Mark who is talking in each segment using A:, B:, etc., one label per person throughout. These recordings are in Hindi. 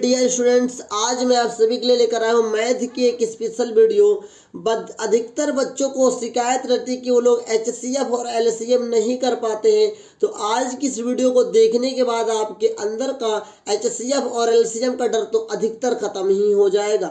A: डियर स्टूडेंट्स, आज मैं आप सभी के लिए लेकर आया हूँ मैथ की एक स्पेशल वीडियो। अधिकतर बच्चों को शिकायत रहती है कि वो लोग एचसीएफ और एलसीएम नहीं कर पाते हैं। तो आज की इस वीडियो को देखने के बाद आपके अंदर का एचसीएफ और एलसीएम का डर तो अधिकतर खत्म ही हो जाएगा।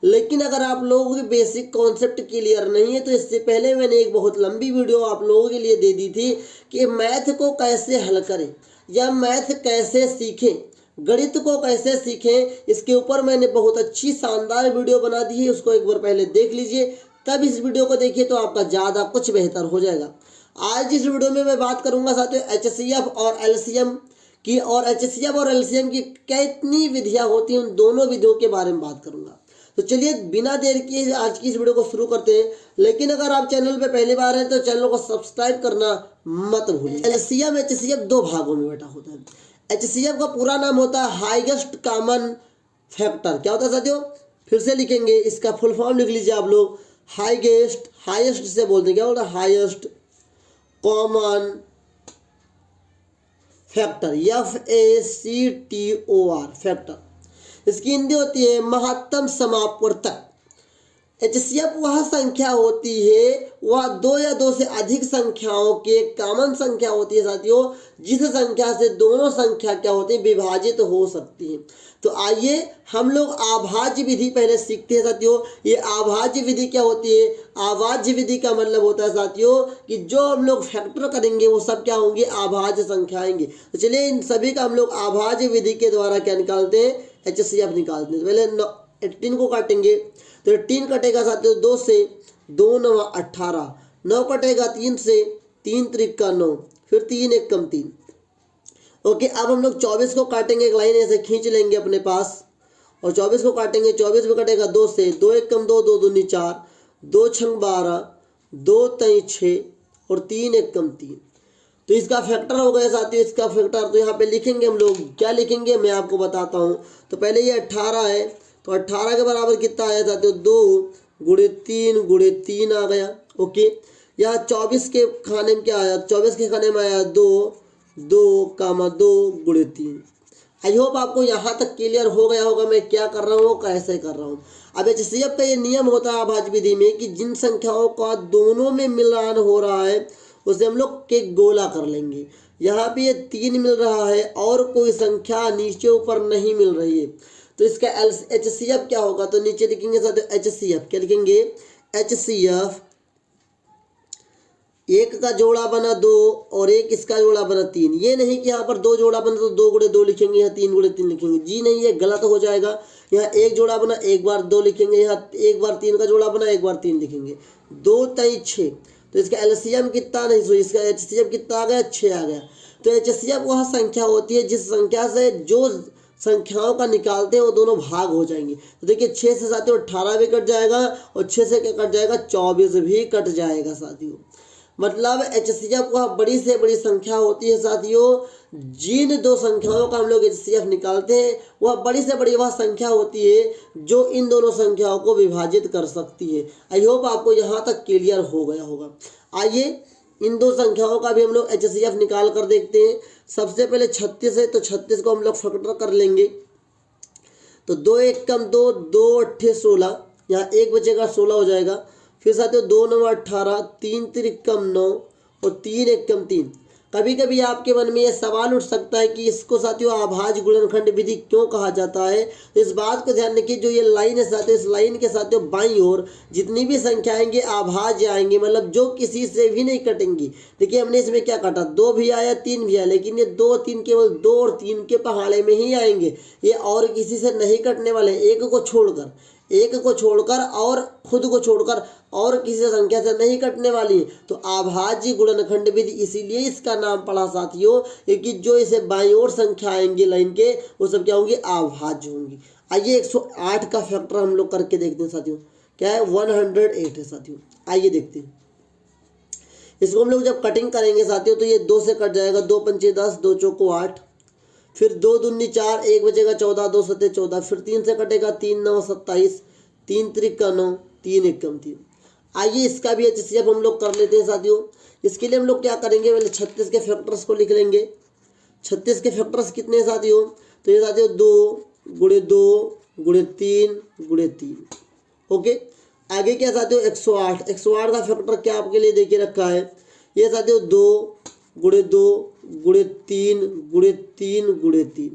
A: लेकिन अगर आप लोगों की बेसिक कॉन्सेप्ट क्लियर नहीं है तो इससे पहले मैंने एक बहुत लंबी वीडियो आप लोगों के लिए दे दी थी कि मैथ को कैसे हल करें या मैथ कैसे सीखें, गणित को कैसे सीखें। इसके ऊपर मैंने बहुत अच्छी शानदार वीडियो बना दी है, उसको एक बार पहले देख लीजिए, तब इस वीडियो को देखिए तो आपका ज़्यादा कुछ बेहतर हो जाएगा। आज इस वीडियो में मैं बात करूंगा साथियों एचसीएफ और एलसीएम की, और एचसीएफ और एलसीएम की कितनी विधियां होती हैं, उन दोनों विधियों के बारे में बात करूंगा। तो चलिए बिना देर किए आज की इस वीडियो को शुरू करते हैं। लेकिन अगर आप चैनल पे पहली बार हैं तो चैनल को सब्सक्राइब करना मत भूलिए। एलसीएम एचसीएफ दो भागों में बटा होता है। एचसीएफ का पूरा नाम होता है हाईएस्ट कॉमन फैक्टर। क्या होता है साथियों, फिर से लिखेंगे, इसका फुल फॉर्म लिख लीजिए आप लोग। हाईएस्ट से बोलते हैं, क्या होता है highest common factor, FACTOR factor. इसकी हिंदी होती है महत्तम समापवर्तक। एचसीएफ वह संख्या होती है, वह दो या दो से अधिक संख्याओं के कॉमन संख्या होती है साथियों, जिस संख्या से दोनों संख्या क्या होती है विभाजित हो सकती है। तो आइए हम लोग अभाज्य विधि पहले सीखते हैं साथियों। ये अभाज्य विधि क्या होती है? अभाज्य विधि का मतलब होता है साथियों कि जो हम लोग फैक्टर करेंगे वो सब क्या होंगे, अभाज्य संख्या आएंगे। तो चलिए इन सभी का हम लोग अभाज्य विधि के द्वारा क्या निकालते हैं, एचसीएफ निकालते हैं। पहले 18 को काटेंगे तो 18 कटेगा साथियों 2 से, 2 9 18, 9 कटेगा 3 से, 3 त्रिका 9, फिर 3 1 कम 3। ओके, अब हम लोग 24 को काटेंगे, एक लाइन ऐसे खींच लेंगे अपने पास और 24 को काटेंगे। 24 में कटेगा 2 से, 2 1 कम 2, 2 दूनी 4, 2 6 12, 2 3 6 और 3 1 कम 3। तो इसका फैक्टर हो गया साथियों, इसका फैक्टर। तो यहाँ पे लिखेंगे हम लोग, क्या लिखेंगे मैं आपको बताता हूँ। तो पहले ये 18 है, तो 18 के बराबर कितना आया साथियों, 2 गुणे 3 आ गया। ओके, यहाँ 24 के खाने में क्या आया, 24 के खाने में आया 2 गुणे 3। आई होप आपको यहाँ तक क्लियर हो गया होगा मैं क्या कर रहा हूँ, कैसे कर रहा हूँ। अब एचसीएफ का ये नियम होता है अभाज्य विधि में कि जिन संख्याओं का दोनों में मिलान हो रहा है उसे हम लोग के गोला कर लेंगे। यहाँ पे ये 3 मिल रहा है और कोई संख्या नीचे ऊपर नहीं मिल रही है, तो इसका एचसीएफ क्या होगा। तो नीचे लिखेंगे साथियों एचसीएफ, क्या लिखेंगे, एचसीएफ एक का जोड़ा बना 2 और एक इसका जोड़ा बना 3। ये नहीं कि यहाँ पर 2 जोड़ा बना तो 2 गुणे 2 लिखेंगे, यहाँ 3 गुणे 3 लिखेंगे, जी नहीं, ये गलत हो जाएगा। यहाँ एक जोड़ा बना, एक बार 2 लिखेंगे, यहाँ एक बार 3 का जोड़ा बना, एक बार 3 लिखेंगे, 2 3 6। तो इसका एलसीएम कितना नहीं, सो इसका एचसीएफ कितना आ गया, 6 आ गया। तो एचसीएफ वह संख्या होती है जिस संख्या से जो संख्याओं का निकालते हैं वो दोनों भाग हो जाएंगे। तो देखिए 6 से साथियों 18 भी कट जाएगा और 6 से क्या कट जाएगा, 24 भी कट जाएगा साथियों। मतलब एचसीएफ वह बड़ी से बड़ी संख्या होती है साथियों, जिन दो संख्याओं का हम लोग एचसीएफ निकालते हैं वह बड़ी से बड़ी वह संख्या होती है जो इन दोनों संख्याओं को विभाजित कर सकती है। आई होप आपको यहाँ तक क्लियर हो गया होगा। आइए इन दो संख्याओं का भी हम लोग एचसीएफ निकाल कर देखते हैं। सबसे पहले 36 है, तो 36 को हम लोग फैक्टर कर लेंगे। तो 2 1 कम 2, 2 8 16, यहाँ 1 बचेगा 16 हो जाएगा। फिर साथियों 2 9 18, 3 3 कम 9 और 3 1 कम 3। कभी कभी आपके मन में ये सवाल उठ सकता है कि इसको साथियों अभाज्य गुणनखंड विधि क्यों कहा जाता है। तो इस बात को ध्यान रखिए, जो ये लाइन है साथियों, इस लाइन के साथियों बाईं ओर जितनी भी संख्या आएंगे अभाज्य आएंगे, मतलब जो किसी से भी नहीं कटेंगी। देखिए हमने इसमें क्या काटा, 2 भी आया 3 भी आया, लेकिन ये 2 3 केवल 2 और 3 के पहाड़े में ही आएंगे, ये और किसी से नहीं कटने वाले। एक को छोड़कर और खुद को छोड़कर और किसी संख्या से नहीं कटने वाली है। तो अभाज्य गुणनखंड विधि, इसीलिए इसका नाम पड़ा साथियों, क्योंकि जो इसे बाईं ओर संख्या आएंगी लाइन के वो सब क्या होंगी, अभाज्य होंगी। आइए 108 का फैक्टर हम लोग करके देखते हैं साथियों, क्या है 108 है साथियों। आइए देखते हैं इसको हम लोग जब कटिंग करेंगे साथियों तो ये 2 से कट जाएगा, 2 पंचे 10, 2 चौको 8, फिर 2 दूनी 4, 1 बचेगा 14, 2 सत्ते 14, फिर 3 से कटेगा 3 9 27, 3 त्रिका 9, 3 1 कम 3। आइए इसका भी एचसीएफ हम लोग कर लेते हैं साथियों। इसके लिए हम लोग क्या करेंगे, पहले 36 के फैक्टर्स को लिख लेंगे। 36 के फैक्टर्स कितने हैं साथियों, तो ये साथियों 2 गुणे 2 गुणे 3 गुणे 3। ओके, आगे क्या साथियों 108। 108 का फैक्टर क्या आपके लिए देके रखा है, ये साथियों 2 गुणे 2 गुणे 3 गुणे 3 गुणे 3।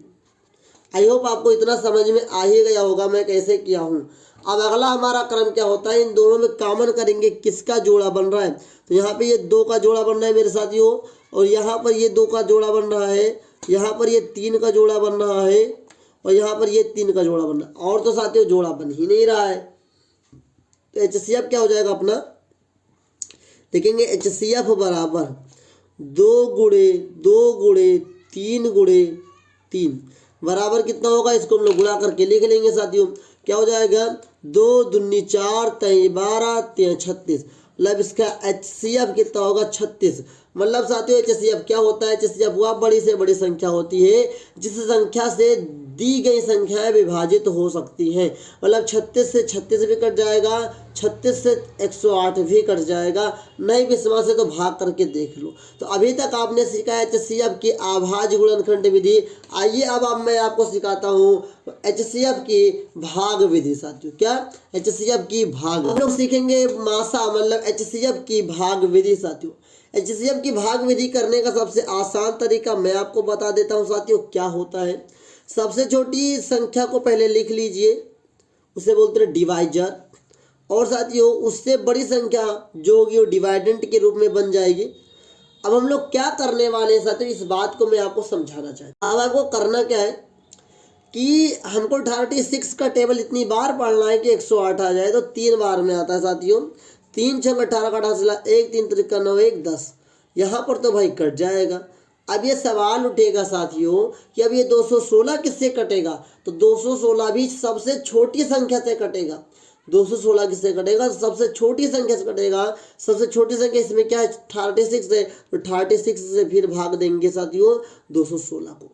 A: आई होप आपको इतना समझ में आ ही गया होगा मैं कैसे किया हूँ। अब अगला हमारा क्रम क्या होता है, इन दोनों में कॉमन करेंगे किसका जोड़ा बन रहा है। तो यहाँ पे ये 2 का जोड़ा बन रहा है मेरे साथियों, और यहाँ पर ये 2 का जोड़ा बन रहा है, यहाँ पर ये 3 का जोड़ा बन रहा है, और यहाँ पर ये 3 का जोड़ा बन रहा है। और तो साथियों जोड़ा बन ही नहीं रहा है। तो HCF क्या हो जाएगा अपना, देखेंगे HCF बराबर 2 गुणे 2 गुणे 3 गुणे 3 बराबर कितना होगा, इसको हम लोग गुणा करके लिख लेंगे साथियों। क्या हो जाएगा, 2 दूनी 4 3 12 3 36। मतलब इसका HCF कितना होगा 36। मतलब साथियों HCF क्या होता है, HCF वह बड़ी से बड़ी संख्या होती है जिस संख्या से दी गई संख्याएं विभाजित हो सकती हैं। मतलब 36 से 36 भी कट जाएगा, 36 से 108 भी कट जाएगा। नहीं विश्वास है तो भाग करके देख लो। तो अभी तक आपने सीखा HCF की अभाज्य गुणनखंड विधि। आइए अब मैं आपको सिखाता हूँ HCF की भाग विधि साथियों। क्या, HCF की भाग, हम लोग सीखेंगे मासा मतलब HCF की भाग विधि साथियों। HCF की भाग विधि करने का सबसे आसान तरीका मैं आपको बता देता हूँ साथियों। क्या होता है, सबसे छोटी संख्या को पहले लिख लीजिए, उसे बोलते हैं डिवाइजर, और साथियों उससे बड़ी संख्या जो होगी वो डिवाइडेंट के रूप में बन जाएगी। अब हम लोग क्या करने वाले हैं साथियों, इस बात को मैं आपको समझाना चाहता हूँ। अब आपको करना क्या है कि हमको 36 का टेबल इतनी बार पढ़ना है कि 108 आ जाए। तो 3 बार में आता है साथियों, 3 6 18 का 18 1 3 3 9 1 10। यहाँ पर तो भाई कट जाएगा। अब ये सवाल उठेगा साथियों कि अब ये 216 किससे कटेगा। तो 216 भी सबसे छोटी संख्या से कटेगा। 216 किससे कटेगा, सबसे छोटी संख्या से कटेगा। सबसे छोटी संख्या इसमें क्या है 36 है, तो 36 से फिर भाग देंगे साथियों 216 को।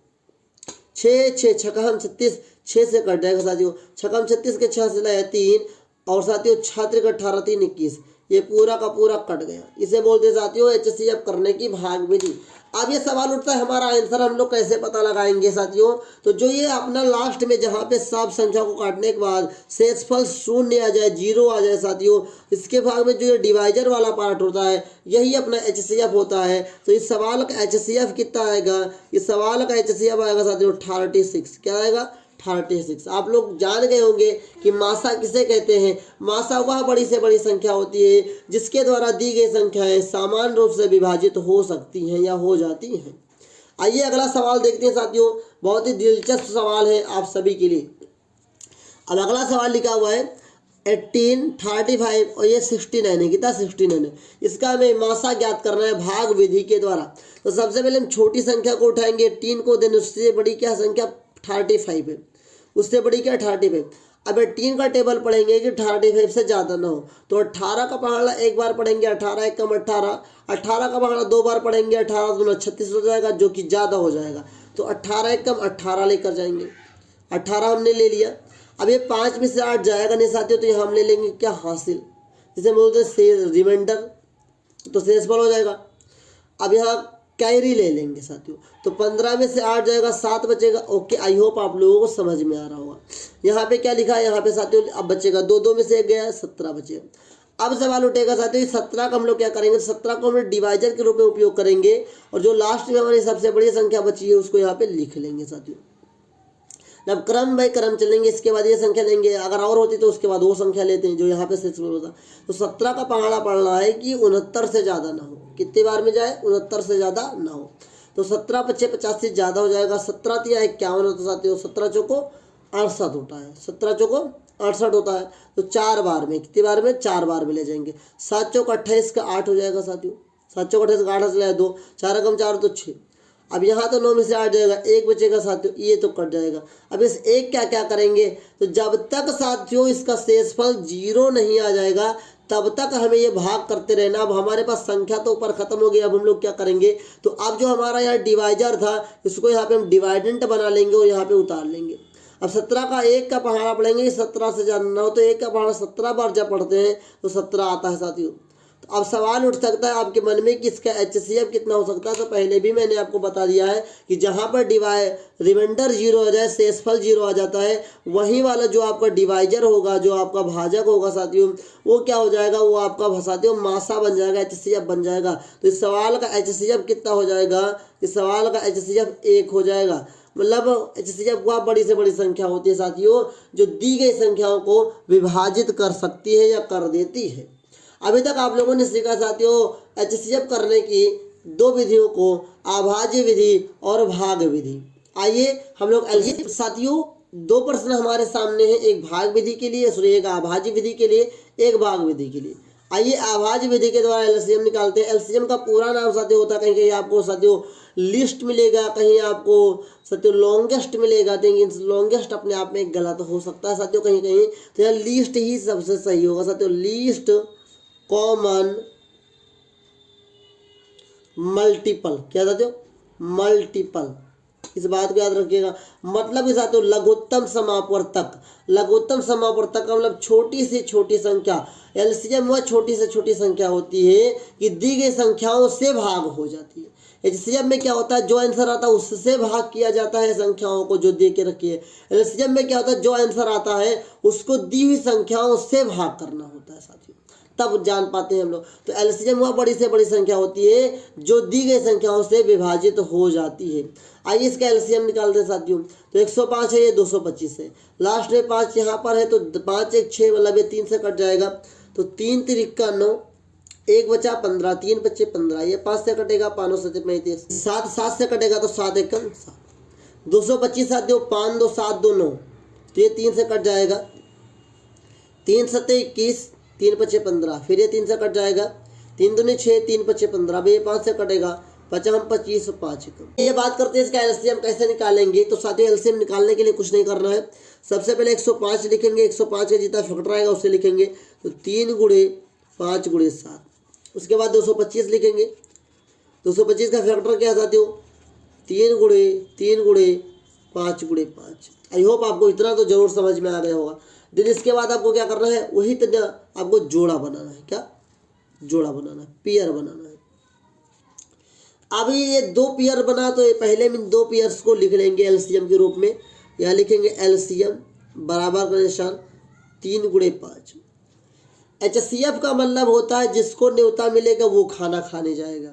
A: 6 6 छक्का 36, 6 से कट जाएगा साथियों। छक्का 36 के 6 से लाया 3, और साथियों 6 का 18 3 21, ये पूरा का पूरा कट गया। इसे बोलते साथियों HCF करने की भाग विधि। अब ये सवाल उठता है हमारा आंसर हम लोग कैसे पता लगाएंगे साथियों। तो जो ये अपना लास्ट में जहाँ पे सब संख्या को काटने के बाद शेषफल 0 आ जाए, 0 आ जाए साथियों, इसके भाग में जो ये डिवाइजर वाला पार्ट होता है यही अपना HCF होता है। तो इस सवाल का HCF कितना आएगा, इस सवाल का HCF आएगा साथियों 36। क्या आएगा 36। आप लोग जान गए होंगे कि मासा किसे कहते हैं। मासा वह बड़ी से बड़ी संख्या होती है जिसके द्वारा दी गई संख्याएं समान रूप से विभाजित हो सकती हैं या हो जाती हैं। आइए अगला सवाल देखते हैं साथियों, बहुत ही दिलचस्प सवाल है आप सभी के लिए। अब अगला सवाल लिखा हुआ है 18 35 और ये 69 है। कितना 69 है। इसका हमें मासा ज्ञात करना है भाग विधि के द्वारा। तो सबसे पहले हम छोटी संख्या को उठाएंगे 18 को, देन उससे बड़ी क्या संख्या 35 है, उससे बड़ी क्या 35। अब 18 का टेबल पढ़ेंगे कि 35 से ज़्यादा ना हो। तो 18 का पहाड़ा एक बार पढ़ेंगे, 18 1 कम 18। 18 का पहाड़ा 2 बार पढ़ेंगे, 18 दूना 36 हो जाएगा जो कि ज़्यादा हो जाएगा। तो 18 1 कम 18 लेकर जाएंगे, 18 हमने ले लिया। अब ये 5 में से 8 जाएगा नहीं साथियों, तो ये हम ले लेंगे क्या हासिल, जिसे बोलते हैं रिमाइंडर, तो शेषफल हो जाएगा। अब यहाँ कैरी ले लेंगे साथियों, तो 15 में से 8 जाएगा 7 बचेगा। ओके, आई होप आप लोगों को समझ में आ रहा होगा। यहाँ पे क्या लिखा है, यहाँ पे साथियों अब बचेगा 2 2 में से 1 गया 17 बचेगा। अब सवाल उठेगा साथियों 17 का हम लोग क्या करेंगे, 17 को हम डिवाइजर के रूप में उपयोग करेंगे, और जो लास्ट में हमारी सबसे बड़ी संख्या बची है उसको यहाँ पे लिख लेंगे साथियों। जब क्रम बाय क्रम चलेंगे, इसके बाद ये संख्या लेंगे, अगर और होती तो उसके बाद वो संख्या लेते हैं जो यहाँ पे शेषफल होता। तो 17 का पहाड़ा पढ़ना है कि 69 से ज़्यादा ना हो। कितनी बार में जाए, 69 से ज़्यादा ना हो। तो 17 5 50 से ज़्यादा हो जाएगा। 17 3 51 होता है साथियों, 17 चौको 68 होता है, 17 चौको 68 होता है। तो 4 बार में, कितनी बार में 4 बार में ले जाएंगे। 7 चौक 28 का 8 हो जाएगा साथियों, 7 चौक 28 का 8 से लाया 2, 4 कम 4 तो 6। अब यहाँ तो 9 में से 8 जाएगा, 1 बचेगा साथियों, ये तो कट जाएगा। अब इस 1 क्या करेंगे, तो जब तक साथियों इसका शेषफल 0 नहीं आ जाएगा तब तक हमें ये भाग करते रहना। अब हमारे पास संख्या तो ऊपर खत्म हो गई। अब हम लोग क्या करेंगे, तो अब जो हमारा यहाँ डिवाइजर था इसको यहाँ पे हम डिवाइडेंट बना लेंगे और यहाँ पे उतार लेंगे। अब 17 का 1 का पहाड़ा पढ़ेंगे, 17 से ज़्यादा ना हो। तो 1 का पहाड़ा 17 बार जब पढ़ते हैं तो 17 आता है साथियों। तो अब सवाल उठ सकता है आपके मन में कि इसका HCF कितना हो सकता है। तो पहले भी मैंने आपको बता दिया है कि जहाँ पर रिमाइंडर 0 आ जाए, शेषफल 0 आ जाता है, वही वाला जो आपका डिवाइजर होगा, जो आपका भाजक होगा साथियों, वो क्या हो जाएगा, वो आपका साथियों मासा बन जाएगा, HCF बन जाएगा। तो इस सवाल का HCF कितना हो जाएगा, इस सवाल का HCF 1 हो जाएगा। मतलब HCF वह बड़ी से बड़ी संख्या होती है साथियों जो दी गई संख्याओं को विभाजित कर सकती है या कर देती है। अभी तक आप लोगों ने सीखा साथियों HCF करने की दो विधियों को, अभाज्य विधि और भाग विधि। आइए हम लोग साथियों दो प्रश्न हमारे सामने हैं, एक भाग विधि के लिए, एक अभाज्य विधि के लिए, एक भाग विधि के लिए। आइए अभाज्य विधि के द्वारा LCM निकालते हैं। LCM का पूरा नाम साथियों होता है, कहीं कहीं आपको साथियों लिस्ट मिलेगा, कहीं आपको साथियों लॉन्गेस्ट मिलेगा, लेकिन लॉन्गेस्ट अपने आप में गलत हो सकता है साथियों कहीं कहीं। तो यह लीस्ट ही सबसे सही होगा साथियों, लीस्ट कॉमन मल्टीपल। क्या साथियों, मल्टीपल, इस बात को याद रखिएगा। मतलब कि साथियों लघुत्तम समापवर्तक, लघुत्तम समापवर्तक का मतलब छोटी से छोटी संख्या। LCM वह छोटी से छोटी संख्या होती है कि दी गई संख्याओं से भाग हो जाती है। HCF में क्या होता है, जो आंसर आता है उससे भाग किया जाता है संख्याओं को जो दे के रखी है। LCM में क्या होता है, जो आंसर आता है उसको दी हुई संख्याओं से भाग करना होता है साथियों, तब जान पाते हैं हम लोग। तो LCM वह बड़ी से बड़ी संख्या होती है जो दी गई संख्याओं से विभाजित हो जाती है। आइए इसका LCM निकालते हैं साथियों। तो 105 है, ये 225 है, लास्ट में 5 यहाँ पर है, तो 5 1 6 मतलब ये 3 से कट जाएगा। तो 3 3 9, 1 बचा 15, 3 बचे 15, ये 5 से कटेगा, 5 7 35, 7 7 से कटेगा तो 7 1 7, 225 साथियों, 5 2 7 2 9, तो ये 3 से कट जाएगा, 3 7 21, 3 5 15, फिर ये 3 से कट जाएगा, 3 दूनी 6, 3 5 15, ये 5 से कटेगा, 5 25 5 1। ये बात करते हैं इसका LCM कैसे निकालेंगे। तो साथियों LCM निकालने के लिए कुछ नहीं करना है, सबसे पहले 105 लिखेंगे, 105 का जितना फैक्टर आएगा उससे लिखेंगे, तो 3 गुणे 5 गुणे 7। उसके बाद 225 लिखेंगे, 225 का फैक्टर क्या है साथियों, 3 गुणे 3 गुणे 5 गुणे 5। आई होप आपको इतना तो जरूर समझ में आ गया होगा। देन इसके बाद आपको क्या करना है, वही तरह आपको जोड़ा बनाना है। क्या जोड़ा बनाना है, पेयर बनाना है। अभी ये 2 पेयर बना, तो ये पहले में 2 पेयर्स को लिख लेंगे LCM के रूप में। यहाँ लिखेंगे LCM बराबर का निशान 3 गुणे 5। HCF का मतलब होता है जिसको न्योता मिलेगा वो खाना खाने जाएगा,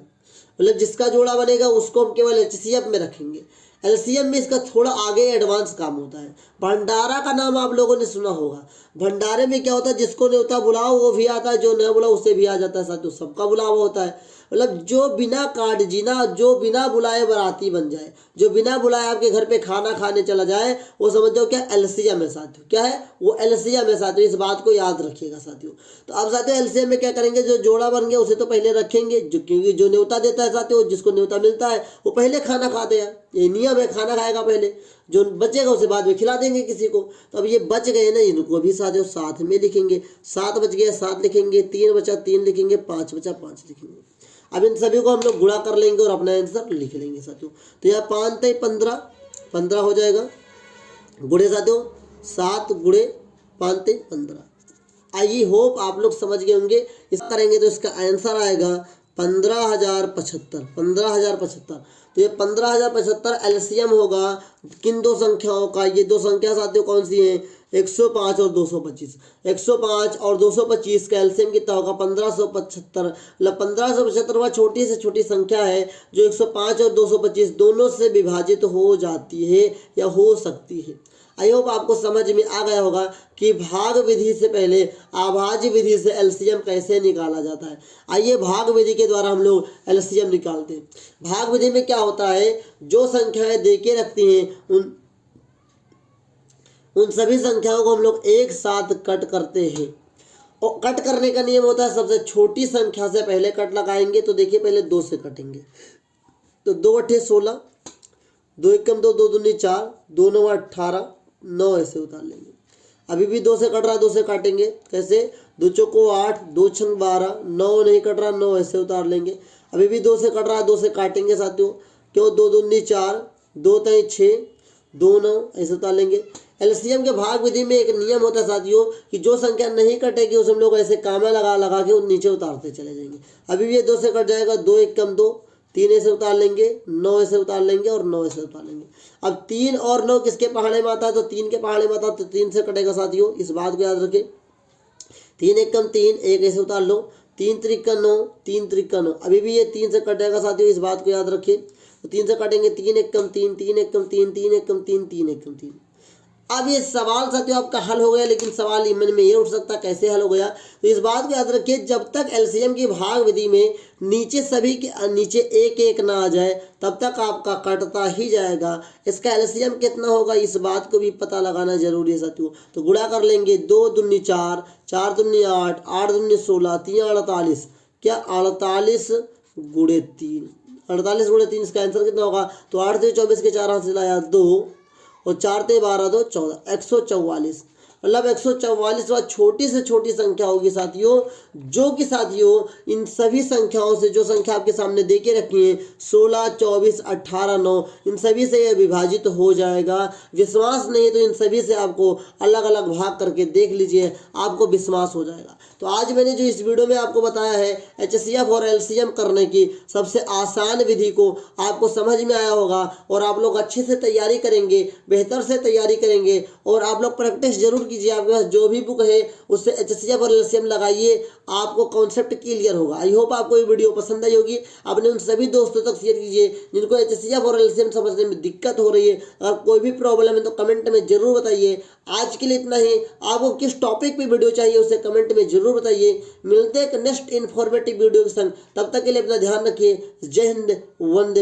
A: मतलब जिसका जोड़ा बनेगा उसको हम केवल HCF में रखेंगे। LCM में इसका थोड़ा आगे एडवांस काम होता है। भंडारा का नाम आप लोगों ने सुना होगा। भंडारे में क्या होता है, जिसको न्योता बुलाओ वो भी आता है, जो न बुलाओ उससे भी आ जाता है साथियों, सबका बुलावा होता है। मतलब जो बिना कार्ड जीना, जो बिना बुलाए बाराती बन जाए, जो बिना बुलाए आपके घर पे खाना खाने चला जाए, वो समझ जाओ क्या LCM है साथियों। क्या है वो, LCM है साथियों, इस बात को याद रखिएगा साथियों। तो अब साथियों LCM में क्या करेंगे, जो जोड़ा बन गया उसे तो पहले रखेंगे, जो क्योंकि जो न्योता देता है साथियों, जिसको न्योता मिलता है वो पहले खाना खाते हैं, ये नियम है, खाना खाएगा पहले, जो बचेगा उसे बाद में खिला देंगे किसी को। तो अब ये बच गए ना, इनको भी साथियों साथ में लिखेंगे। 7 बच गया 7 लिखेंगे, 3 बचा 3 लिखेंगे, 5 बचा 5 लिखेंगे। अब इन सभी को हम लोग गुणा कर लेंगे और अपना आंसर लिख लेंगे साथियों। तो यहाँ 5 3 15 15 हो जाएगा, गुणे साथियों 7 गुणे 5 3 15। आई होप आप लोग समझ गए होंगे। इस करेंगे तो इसका आंसर आएगा 15,075, 15,075। तो ये 15,075 LCM होगा किन दो संख्याओं का। ये दो संख्या साथियों कौन सी हैं, 105 और 225। 105 और 225 का LCM कितना होगा, 1575। मतलब 1575 वह छोटी से छोटी संख्या है जो 105 और 225 दोनों से विभाजित हो जाती है या हो सकती है। आई होप आपको समझ में आ गया होगा कि भाग विधि से पहले अभाज्य विधि से LCM कैसे निकाला जाता है। आइए भाग विधि के द्वारा हम लोग LCM निकालते हैं। भाग विधि में क्या होता है, जो संख्याएं दे के रखती हैं उन सभी संख्याओं को हम लोग एक साथ कट करते हैं। और कट करने का नियम होता है, सबसे छोटी संख्या से पहले कट लगाएंगे। तो देखिए पहले 2 से कटेंगे, तो 2 8 16, 2 1 2 2 दूनी 4, 2 9 18, 9 ऐसे उतार लेंगे। अभी भी 2 से कट रहा, 2 से काटेंगे कैसे, 2 चौको 8, 2 छंग 12, 9 नहीं कट रहा, 9 ऐसे उतार लेंगे। अभी भी 2 से कट रहा, 2 से काटेंगे साथियों, क्यों, 2 दूनी 4, 2 3 6, 2 9 ऐसे उतार लेंगे। एलसीएम के भाग विधि में एक नियम होता है साथियों कि जो संख्या नहीं कटेगी उसे हम लोग ऐसे कामा लगा लगा के नीचे उतारते चले जाएंगे। अभी भी ये 2 से कट जाएगा, 2 1 कम 2, 3 ऐसे उतार लेंगे, 9 ऐसे उतार लेंगे और 9 ऐसे उतार लेंगे। अब 3 और 9 किसके पहाड़े में आता है? तो 3 के पहाड़े में आता है, तो 3 से कटेगा साथियों, इस बात को याद रखें। 3 1 कम 3, 1 ऐसे उतार लो, 3 त्रिक 9, 3 त्रिक 9। अभी भी ये 3 से कट जाएगा साथियों, इस बात को याद रखिए। तो 3 से काटेंगे, 3 1 कम 3, 3 1 कम 3, 3 1 कम 3, 3 1 कम 3। अब ये सवाल साथियों आपका हल हो गया, लेकिन सवाल मन में ये उठ सकता है कैसे हल हो गया। तो इस बात को याद रखिए, जब तक एलसीएम की भाग विधि में नीचे सभी के नीचे 1 1 ना आ जाए तब तक आपका कटता ही जाएगा। इसका एलसीएम कितना होगा इस बात को भी पता लगाना जरूरी है साथियों। तो गुणा कर लेंगे, 2 दूनी 4, 4 दूनी 8, 8 दूनी 16, 3 48। क्या 48 गुणे 3, 48 गुणे 3, इसका आंसर कितना होगा? तो 8 से 24 के 4 हाथ से लाया 2 और 4 से 12 2 14, 144। मतलब 144 वह छोटी से छोटी संख्या होगी साथियों, जो कि साथियों इन सभी संख्याओं से, जो संख्या आपके सामने दे के रखी है 16 24 18 9, इन सभी से यह विभाजित हो जाएगा। विश्वास नहीं तो इन सभी से आपको अलग अलग भाग करके देख लीजिए, आपको विश्वास हो जाएगा। तो आज मैंने जो इस वीडियो में आपको बताया है एचसीएफ और एलसीएम करने की सबसे आसान विधि को आपको समझ में आया होगा और आप लोग अच्छे से तैयारी करेंगे, बेहतर से तैयारी करेंगे और आप लोग प्रैक्टिस जरूर कीजिए। आपके पास जो भी बुक है उससे एचसीएफ और एलसीएम लगाइए, आपको कॉन्सेप्ट क्लियर होगा। आई होप आपको ये वीडियो पसंद आई होगी। अपने उन सभी दोस्तों तक शेयर कीजिए जिनको एचसीएफ और एलसीएम समझने में दिक्कत हो रही है। अगर कोई भी प्रॉब्लम है तो कमेंट में जरूर बताइए। आज के लिए इतना ही। आपको किस टॉपिक पे वीडियो चाहिए उसे कमेंट में जरूर बताइए। मिलते हैं नेक्स्ट इन्फॉर्मेटिव वीडियो के संग, तब तक के लिए अपना ध्यान रखिए। जय हिंद, वंदे।